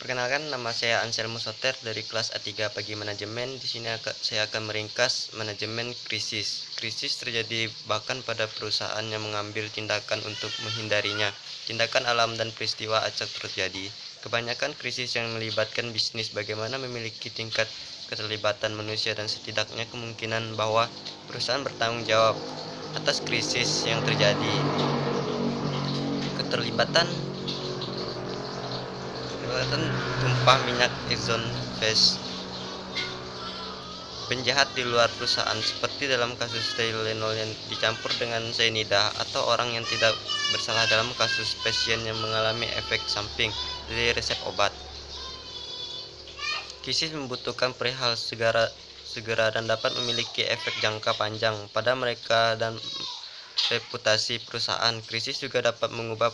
Perkenalkan, nama saya Anselmo Soter dari kelas A3 Pagi Manajemen. Di sini saya akan meringkas manajemen krisis. Krisis terjadi bahkan pada perusahaan yang mengambil tindakan untuk menghindarinya. Tindakan alam dan peristiwa acak terjadi. Kebanyakan krisis yang melibatkan bisnis bagaimana memiliki tingkat keterlibatan manusia dan setidaknya kemungkinan bahwa perusahaan bertanggung jawab atas krisis yang terjadi. Keterlibatan tumpah minyak Exxon Valdez, penjahat di luar perusahaan seperti dalam kasus Tylenol yang dicampur dengan cyanida, atau orang yang tidak bersalah dalam kasus pasien yang mengalami efek samping dari resep obat. Krisis membutuhkan perihal segera dan dapat memiliki efek jangka panjang pada mereka dan reputasi perusahaan. Krisis juga dapat mengubah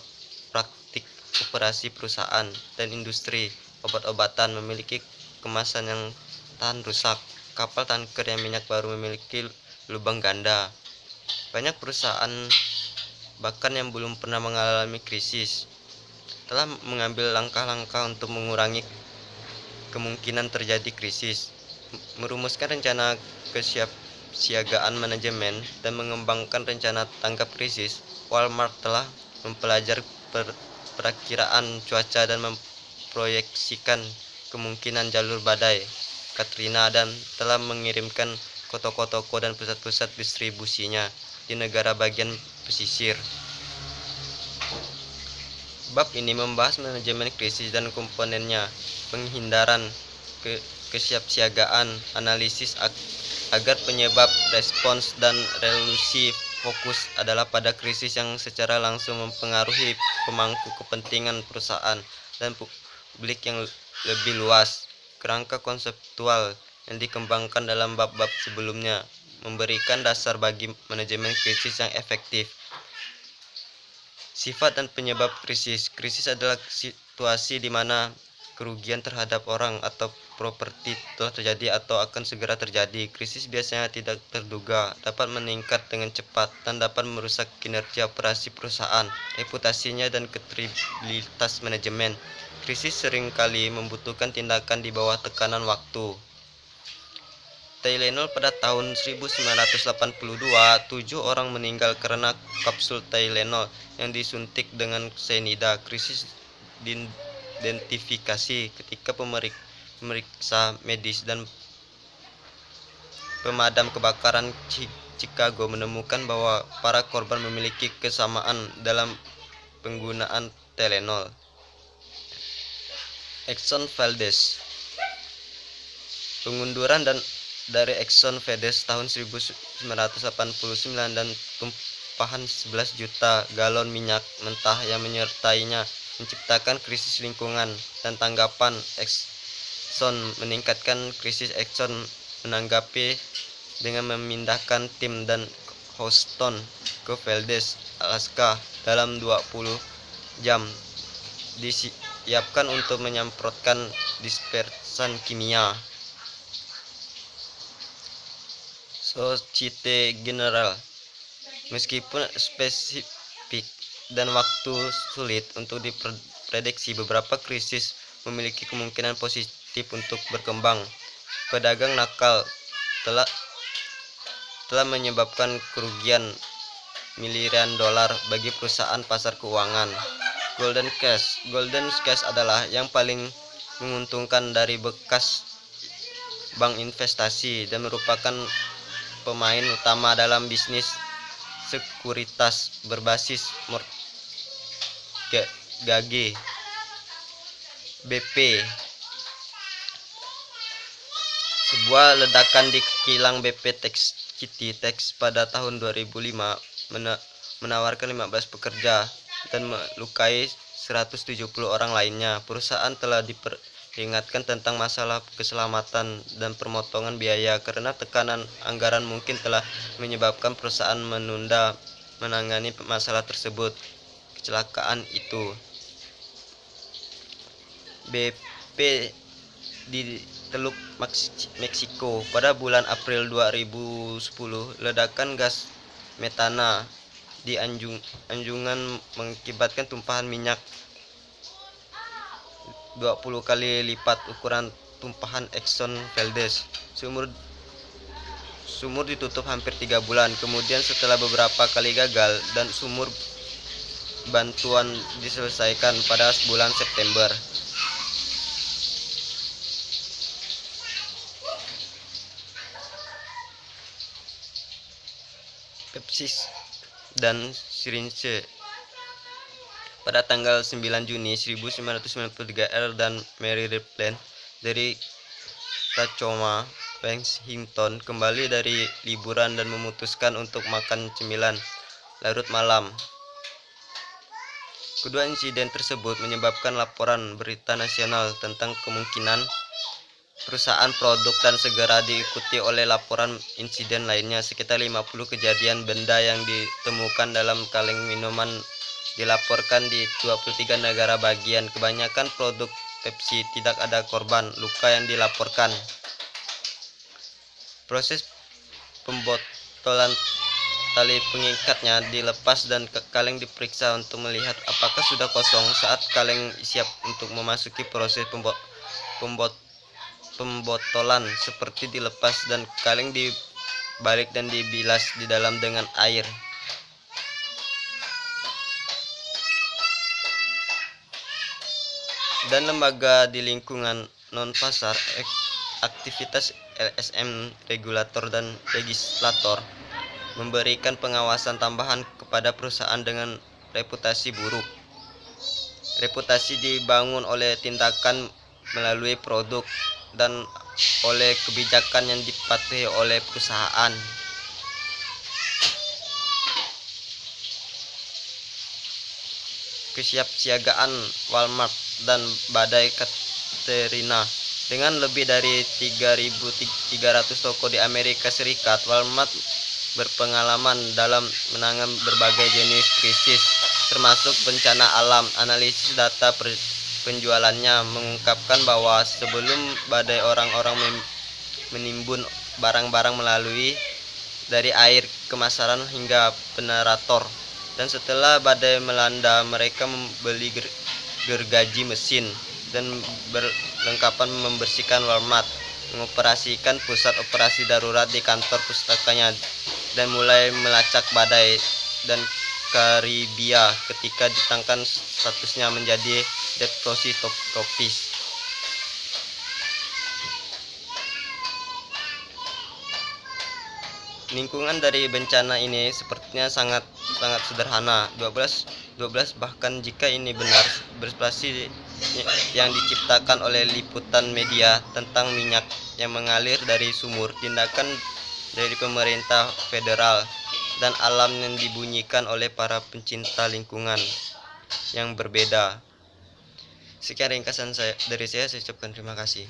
praktik operasi perusahaan dan industri obat-obatan memiliki kemasan yang tahan rusak. Kapal tanker yang minyak baru memiliki lubang ganda. Banyak perusahaan bahkan yang belum pernah mengalami krisis telah mengambil langkah-langkah untuk mengurangi kemungkinan terjadi krisis, merumuskan rencana kesiapsiagaan manajemen, dan mengembangkan rencana tanggap krisis. Walmart telah mempelajari perakiraan cuaca dan memproyeksikan kemungkinan jalur badai Katrina dan telah mengirimkan ke toko-toko dan pusat-pusat distribusinya di negara bagian pesisir. Bab ini membahas manajemen krisis dan komponennya, penghindaran, kesiapsiagaan, analisis agar penyebab, respons, dan resolusi. Fokus adalah pada krisis yang secara langsung mempengaruhi pemangku kepentingan perusahaan dan publik yang lebih luas. Kerangka konseptual yang dikembangkan dalam bab-bab sebelumnya memberikan dasar bagi manajemen krisis yang efektif. Sifat dan penyebab krisis. Krisis adalah situasi di mana kerugian terhadap orang atau properti telah terjadi atau akan segera terjadi. Krisis biasanya tidak terduga, dapat meningkat dengan cepat, dan dapat merusak kinerja operasi perusahaan, reputasinya, dan kredibilitas manajemen. Krisis seringkali membutuhkan tindakan di bawah tekanan waktu. Tylenol pada tahun 1982, 7 orang meninggal karena kapsul Tylenol yang disuntik dengan cyanida. Krisis diidentifikasi ketika pemeriksa medis dan pemadam kebakaran Chicago menemukan bahwa para korban memiliki kesamaan dalam penggunaan Tylenol. Exxon Valdez. Pengunduran dari Exxon Valdez tahun 1989 dan tumpahan 11 juta galon minyak mentah yang menyertainya menciptakan krisis lingkungan, dan tanggapan Exxon meningkatkan krisis. Exxon menanggapi dengan memindahkan tim dan Houston ke Valdez, Alaska dalam 20 jam. Disiapkan untuk menyemprotkan dispersan kimia. Societe Generale. Meskipun spesifik dan waktu sulit untuk diprediksi, beberapa krisis memiliki kemungkinan positif untuk berkembang. Pedagang nakal telah menyebabkan kerugian miliaran dolar bagi perusahaan pasar keuangan. Golden Cash adalah yang paling menguntungkan dari bekas bank investasi dan merupakan pemain utama dalam bisnis sekuritas berbasis mortgage. BP. Sebuah ledakan di kilang BP City Tex pada tahun 2005 menawarkan 15 pekerja dan melukai 170 orang lainnya. Perusahaan telah diingatkan tentang masalah keselamatan dan pemotongan biaya karena tekanan anggaran mungkin telah menyebabkan perusahaan menunda menangani masalah tersebut. Kecelakaan itu. BP di Teluk Meksiko pada bulan April 2010, ledakan gas metana di anjungan mengakibatkan tumpahan minyak 20 kali lipat ukuran tumpahan Exxon Valdez. Sumur ditutup hampir 3 bulan. Kemudian setelah beberapa kali gagal dan sumur bantuan diselesaikan pada bulan September. Pepsi dan Syringe. Pada tanggal 9 Juni 1993, Earl dan Mary Ripley dari Tacoma, Lexington kembali dari liburan dan memutuskan untuk makan cemilan larut malam. Kedua insiden tersebut menyebabkan laporan berita nasional tentang kemungkinan perusahaan produk dan segera diikuti oleh laporan insiden lainnya. Sekitar 50 kejadian benda yang ditemukan dalam kaleng minuman dilaporkan di 23 negara bagian. Kebanyakan produk Pepsi tidak ada korban luka yang dilaporkan. Proses pembotolan tali pengikatnya dilepas dan kaleng diperiksa untuk melihat apakah sudah kosong. Saat kaleng siap untuk memasuki proses pembotolan seperti dilepas dan kaleng dibalik dan dibilas di dalam dengan air. Dan lembaga di lingkungan non-pasar, aktivitas LSM, regulator dan legislator memberikan pengawasan tambahan kepada perusahaan dengan reputasi buruk. Reputasi dibangun oleh tindakan melalui produk dan oleh kebijakan yang dipatuhi oleh perusahaan. Kesiapsiagaan Walmart dan badai Katrina. Dengan lebih dari 3.300 toko di Amerika Serikat, Walmart berpengalaman dalam menangani berbagai jenis krisis, termasuk bencana alam. Analisis data penjualannya mengungkapkan bahwa sebelum badai orang-orang menimbun barang-barang melalui dari air kemasan hingga generator. Dan setelah badai melanda, mereka membeli gergaji mesin dan berlengkapan membersihkan Walmart, mengoperasikan pusat operasi darurat di kantor pustakanya, dan mulai melacak badai dan Karibia ketika ditangkan statusnya menjadi depresi tropis. Lingkungan dari bencana ini sepertinya sangat sederhana. 12 bahkan jika ini benar, bersplasi yang diciptakan oleh liputan media tentang minyak yang mengalir dari sumur, tindakan dari pemerintah federal, dan alam yang dibunyikan oleh para pencinta lingkungan yang berbeda. Sekian ringkasan dari saya ucapkan terima kasih.